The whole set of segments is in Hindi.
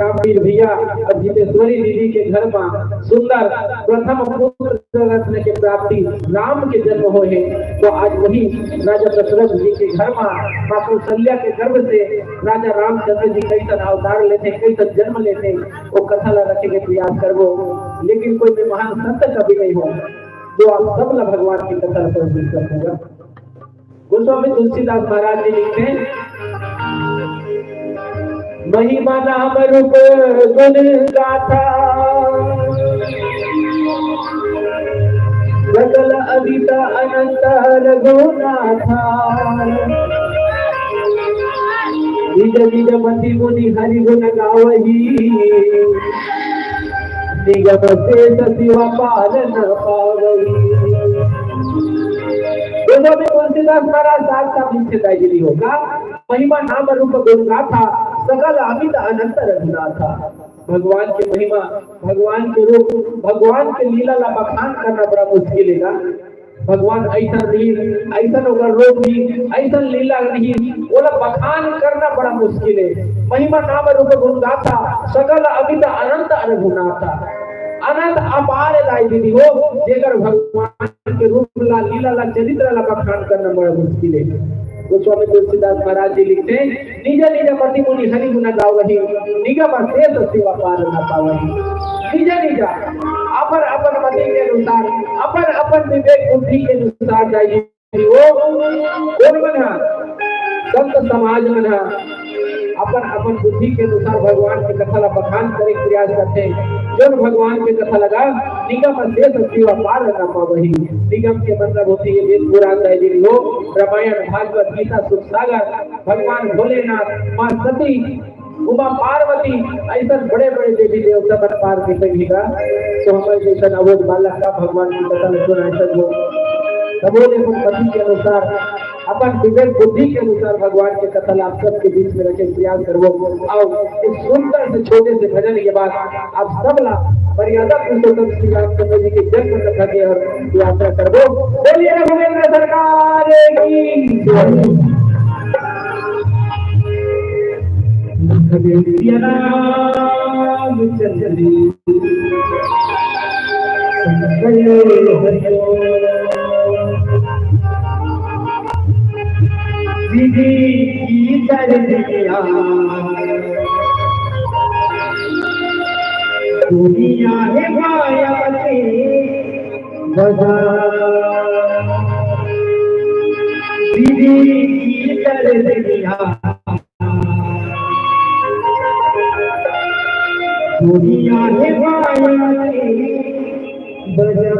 रामवीर भैया और जितेश्वरी दीदी के घर में सुंदर प्रथम पुत्र रत्न के प्राप्ति राम के जन्म हो है। तो आज वही राजा दशरथ जी के घर में माँ कौशल्या के गर्भ से राजा रामचंद्र जी कैसन अवतार लेते, कैसन जन्म लेते, वो कथा ला रखे के प्रयास करबो। लेकिन कोई भी महान संत कभी नहीं हो जो आप सब ला भगवान की कथा प्रस्तुत करेगा। गोस्वामी तुलसीदास महाराज जी लिखते हैं, महिमा नाम रूप गुण गाथा सकल अदित अनंत रघुनाथा निज निज मति मुनि हरि गुण गावही निगम शेष शिवा पालन पावही। दोनों में तुलसीदास महाराज साथ निश्चित होगा। महिमा नाम रूप गुण गाथा सकल अमित अनंत रघुनाथा। भगवान की महिमा, भगवान के रूप, भगवान के लीला ला बखान करना बड़ा मुश्किल है। भगवान ऐसा नहीं, ऐसा होकर रूप नहीं, ऐसा लीला नहीं, बोला बखान करना बड़ा मुश्किल है। महिमा नाम रूप गुण गाथा सकल अमित अनंत रघुनाथा। अनंत अपार लाई दीदी हो जेकर भगवान के रूप ला लीला ला चरित्र ला बखान करना बड़ा मुश्किल है। गोस्वामी तुलसीदास महाराज जी लिखते हैं, निज निज मति मुनि हरि गुण गावही निगम शेष शिवा पार न पावही। निज निज अपन अपन मति के अनुसार, अपन अपन विवेक बुद्धि के अनुसार जाइए वो कौन बना संत समाज बना अपन अपन बुद्धि के अनुसार भगवान की कथा ला बखान करे प्रयास करते हैं। जो भगवान की कथा लगा निगम शेष शिवा पार न पावही। निगम के मतलब होती है वेद पुराण दैनिक हो, रामायण भागवत गीता सुख सागर, भगवान भोलेनाथ, माँ सती, उमा पार्वती, ऐसा बड़े बड़े देवी देवता पर पार के कहेगा। तो हमारे जैसा अवोध बालक का भगवान की कथा सुना ऐसा हो सबों पति के अनुसार, अपन विवेक बुद्धि के अनुसार भगवान के कथा आप सबके बीच में रखे प्रयास करो। आओ इस सुंदर से छोटे से भजन के बाद आप सब ला मर्यादा पुरुषोत्तम श्री रामचंद्र जी के जन्म कथा के और यात्रा करबो। बोलिए रघुवेंद्र सरकार की विधि की दरिया दुनिया है माया से बजा। विधि की दरिया दुनिया है माया से बजा।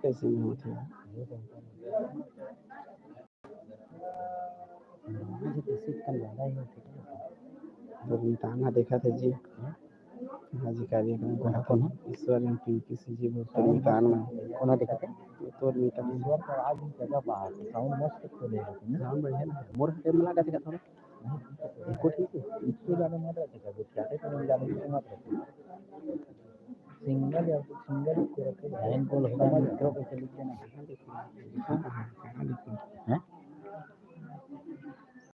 कैसे नहीं होते हैं ताना देखा था जी हाजी कार्यक्रम को कौन ईश्वर एम पी किसी जी बोलते मितान में कौन देखा था तो मितान ईश्वर का आज जगह बाहर साउंड मस्त तो ले रहे हैं साउंड बढ़िया ना मोर टाइम लगा था थोड़ा इसको ठीक है इसको ज्यादा मत रखेगा वो क्या है तो ज्यादा मत रखेगा सिंगल या सिंगल को रखे हैंड बॉल होगा ना तो कैसे लिख देना कहां लिखना है